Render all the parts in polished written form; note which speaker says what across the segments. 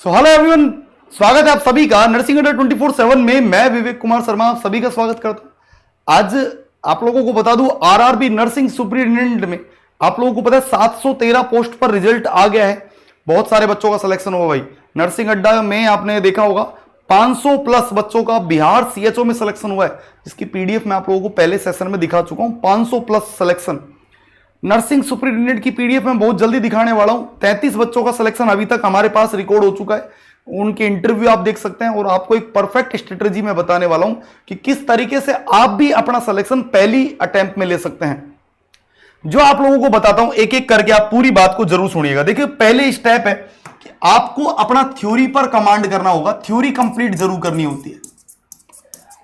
Speaker 1: So hello everyone, स्वागत है आप सभी का नर्सिंग अड्डा 24/7 में। मैं विवेक कुमार शर्मा आप सभी का स्वागत करता हूं। आज आप लोगों को बता दूं, आरआरबी नर्सिंग सुपरिटेंडेंट में आप लोगों को पता है 713 पोस्ट पर रिजल्ट आ गया है। बहुत सारे बच्चों का सिलेक्शन हुआ भाई। नर्सिंग अड्डा में आपने देखा होगा 500 प्लस बच्चों का बिहार सीएचओ में सिलेक्शन हुआ है, जिसकी पीडीएफ मैं आप लोगों को पहले सेशन में दिखा चुका हूं। 500 प्लस सिलेक्शन नर्सिंग सुपरिटेंडेंट की पीडीएफ में बहुत जल्दी दिखाने वाला हूं। 33 बच्चों का सिलेक्शन अभी तक हमारे पास रिकॉर्ड हो चुका है। उनके इंटरव्यू आप देख सकते हैं और आपको एक परफेक्ट स्ट्रेटजी में बताने वाला हूं कि किस तरीके से आप भी अपना सिलेक्शन पहली अटेम्प्ट में ले सकते हैं। जो आप लोगों को बताता हूं एक एक करके, आप पूरी बात को जरूर सुनिएगा। देखिए, पहले स्टेप है कि आपको अपना थ्योरी पर कमांड करना होगा। थ्योरी कंप्लीट जरूर करनी होती है।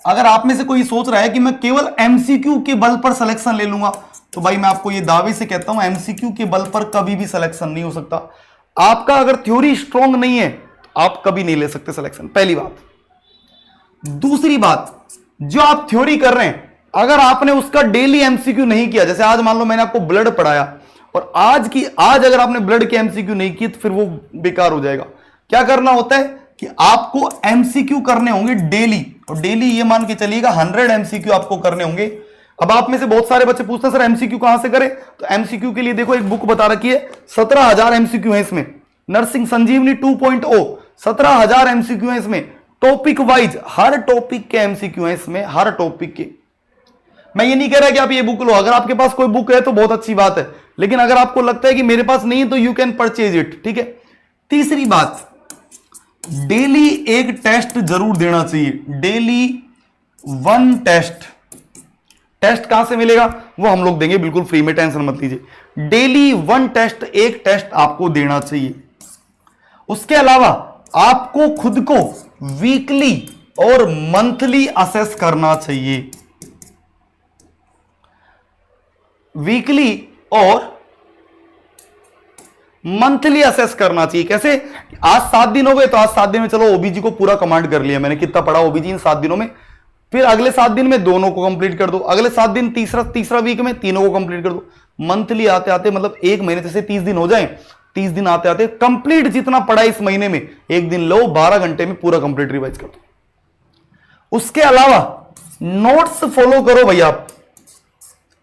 Speaker 1: अगर आप में से कोई सोच रहा है कि मैं केवल एमसीक्यू के बल पर सिलेक्शन ले लूंगा, तो भाई मैं आपको यह दावे से कहता हूं एमसीक्यू के बल पर कभी भी सिलेक्शन नहीं हो सकता। आपका अगर थ्योरी स्ट्रांग नहीं है तो आप कभी नहीं ले सकते सिलेक्शन, पहली बात। दूसरी बात, जो आप थ्योरी कर रहे हैं अगर आपने उसका डेली एमसीक्यू नहीं किया, जैसे आज मान लो मैंने आपको ब्लड पढ़ाया और आज अगर आपने ब्लड के एमसीक्यू नहीं किए तो फिर वो बेकार हो जाएगा। क्या करना होता है कि आपको एमसीक्यू करने होंगे डेली, और डेली ये मान के चलिएगा 100 एमसीक्यू आपको करने होंगे। अब आप में से बहुत सारे बच्चे पूछते हैं सर एमसीक्यू कहां से करें, तो एमसीक्यू के लिए देखो एक बुक बता रखी है, 17,000 एमसीक्यू है इसमें। नर्सिंग संजीवनी 2.0 17,000 एमसीक्यू है इसमें। टॉपिक वाइज हर टॉपिक के एमसीक्यू है इसमें, हर टॉपिक के। मैं ये नहीं कह रहा कि आप ये बुक लो, अगर आपके पास कोई बुक है तो बहुत अच्छी बात है, लेकिन अगर आपको लगता है कि मेरे पास नहीं है तो यू कैन परचेज इट, ठीक है। तीसरी बात, डेली एक टेस्ट जरूर देना चाहिए। Daily 1 test. टेस्ट कहां से मिलेगा वो हम लोग देंगे बिल्कुल फ्री में, टेंशन मत लीजिए। डेली 1 टेस्ट, एक टेस्ट आपको देना चाहिए। उसके अलावा आपको खुद को वीकली और मंथली असेस करना चाहिए। वीकली और मंथली असेस करना चाहिए। कैसे? आज 7 दिन हो गए तो आज 7 दिन में चलो ओबीजी को पूरा कमांड कर लिया मैंने, कितना पढ़ा ओबीजी इन 7 दिनों में। फिर अगले 7 दिन में दोनों को कंप्लीट कर दो, अगले 7 दिन तीसरा वीक में तीनों को कंप्लीट कर दो। मंथली आते आते मतलब एक महीने जैसे 30 दिन हो जाए, 30 दिन आते आते कंप्लीट जितना पढ़ा इस महीने में, एक दिन लो 12 घंटे में पूरा कंप्लीट रिवाइज कर दो। उसके अलावा नोट्स फॉलो करो भैया। आप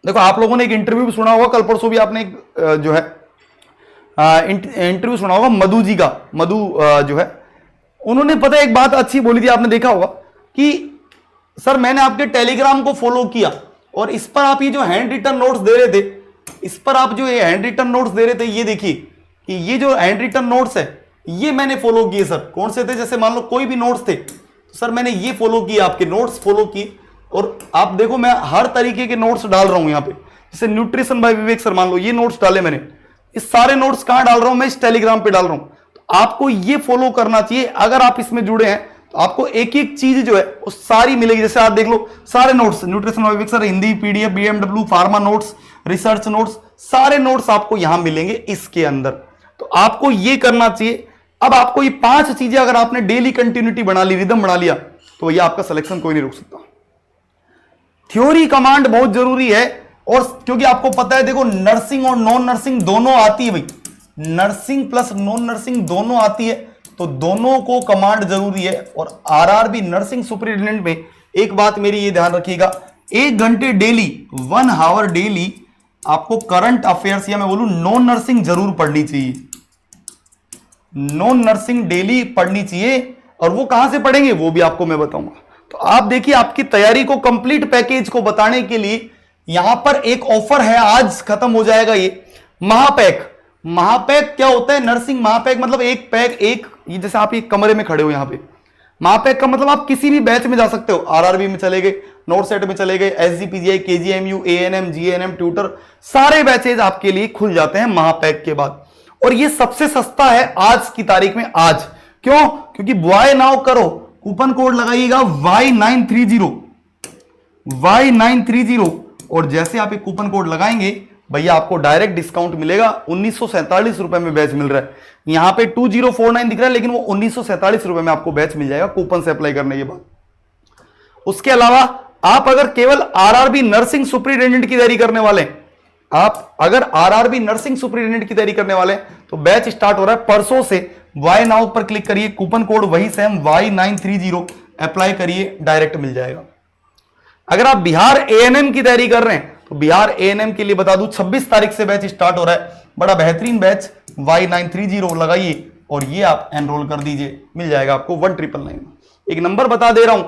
Speaker 1: देखो, आप लोगों ने एक इंटरव्यू भी सुना होगा, कल परसों भी आपने एक जो है इंटरव्यू सुना होगा मधु जी का। मधु जो है उन्होंने पता है एक बात अच्छी बोली थी, आपने देखा होगा कि सर मैंने आपके टेलीग्राम को फॉलो किया और इस पर आप ये जो हैंड रिटन नोट्स दे रहे थे, इस पर आप जो ये हैंड रिटन नोट्स दे रहे थे, ये देखिए कि ये जो हैंड रिटन नोट्स है ये मैंने फॉलो किए सर। कौन से थे? जैसे मान लो कोई भी नोट्स थे तो सर मैंने ये फॉलो किए, आपके नोट्स फॉलो किए। और आप देखो मैं हर तरीके के नोट्स डाल रहा हूं यहाँ पे। जैसे न्यूट्रिशन बाय विवेक सर, मान लो ये नोट्स डाले मैंने, इस सारे नोट्स कहां डाल रहा हूं मैं? इस टेलीग्राम पे डाल रहा हूं। तो आपको ये फॉलो करना चाहिए। अगर आप इसमें जुड़े हैं तो आपको एक एक चीज जो है वो सारी मिलेगी। जैसे आप देख लो सारे notes, nutrition by Vivek sir, Hindi PDF, BMW, pharma notes, research notes, सारे नोट्स आपको यहां मिलेंगे इसके अंदर। तो आपको ये करना चाहिए। अब आपको ये 5 चीजें अगर आपने डेली कंटिन्यूटी बना ली, रिदम बना लिया, तो भैया आपका सिलेक्शन कोई नहीं रोक सकता। थ्योरी कमांड बहुत जरूरी है, और क्योंकि आपको पता है देखो नर्सिंग और नॉन नर्सिंग दोनों आती है भाई, नर्सिंग प्लस नॉन नर्सिंग दोनों आती है, तो दोनों को कमांड जरूरी है। और आरआरबी नर्सिंग सुपरिटेंडेंट में एक बात मेरी ये ध्यान रखिएगा, 1 घंटे डेली, 1 आवर डेली आपको करंट अफेयर्स या मैं बोलूं नॉन नर्सिंग जरूर पढ़नी चाहिए। नॉन नर्सिंग डेली पढ़नी चाहिए, और वो कहां से पढ़ेंगे वो भी आपको मैं बताऊंगा। तो आप देखिए, आपकी तैयारी को कंप्लीट पैकेज को बताने के लिए यहां पर एक ऑफर है, आज खत्म हो जाएगा ये महापैक। महापैक क्या होता है? नर्सिंग महापैक मतलब एक पैक, एक ये जैसे आप एक कमरे में खड़े हो यहां पे, महापैक का मतलब आप किसी भी बैच में जा सकते हो। आरआरबी में चले गए, नोट सेट में चले गए, SGPGI, KGMU, ANM, GNM, tutor, सारे बैचेज आपके लिए खुल जाते हैं महापैक के बाद। और ये सबसे सस्ता है आज की तारीख में। आज क्यों? क्योंकि बॉय नाउ करो, कूपन कोड लगाइएगा Y930, और जैसे आप एक कूपन कोड लगाएंगे भैया आपको डायरेक्ट डिस्काउंट मिलेगा। 1947 रुपए में बैच मिल रहा है। यहां पे 2049 दिख रहा है, लेकिन वो 1947 रुपए में आपको बैच मिल जाएगा कूपन से अप्लाई करने के बाद। उसके अलावा आप अगर केवल आरआरबी नर्सिंग सुपरिटेंडेंट की तैयारी करने वाले हैं, आप अगर आरआरबी नर्सिंग सुपरिटेंडेंट की तैयारी करने वाले हैं तो बैच स्टार्ट हो रहा है परसों से वाई नाउ पर क्लिक करिए, कूपन कोड वही सेम Y930 अप्लाई करिए, डायरेक्ट मिल जाएगा। अगर आप बिहार एएनएम की तैयारी कर रहे हैं तो बिहार एएनएम के लिए बता दूं 26 तारीख से बैच स्टार्ट हो रहा है, बड़ा बेहतरीन बैच Y930 लगाइए और ये आप एनरोल कर दीजिए, मिल जाएगा आपको 1999। एक नंबर बता दे रहा हूं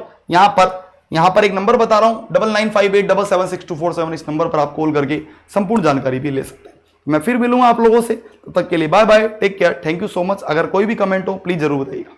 Speaker 1: यहां पर एक नंबर बता रहा हूं 9958776247, इस नंबर पर आप कॉल करके संपूर्ण जानकारी भी ले सकते हैं। मैं फिर मिलूंगा आप लोगों से, तब तक के लिए bye bye, take care, thank you so much. अगर कोई भी कमेंट हो प्लीज जरूर बताइएगा।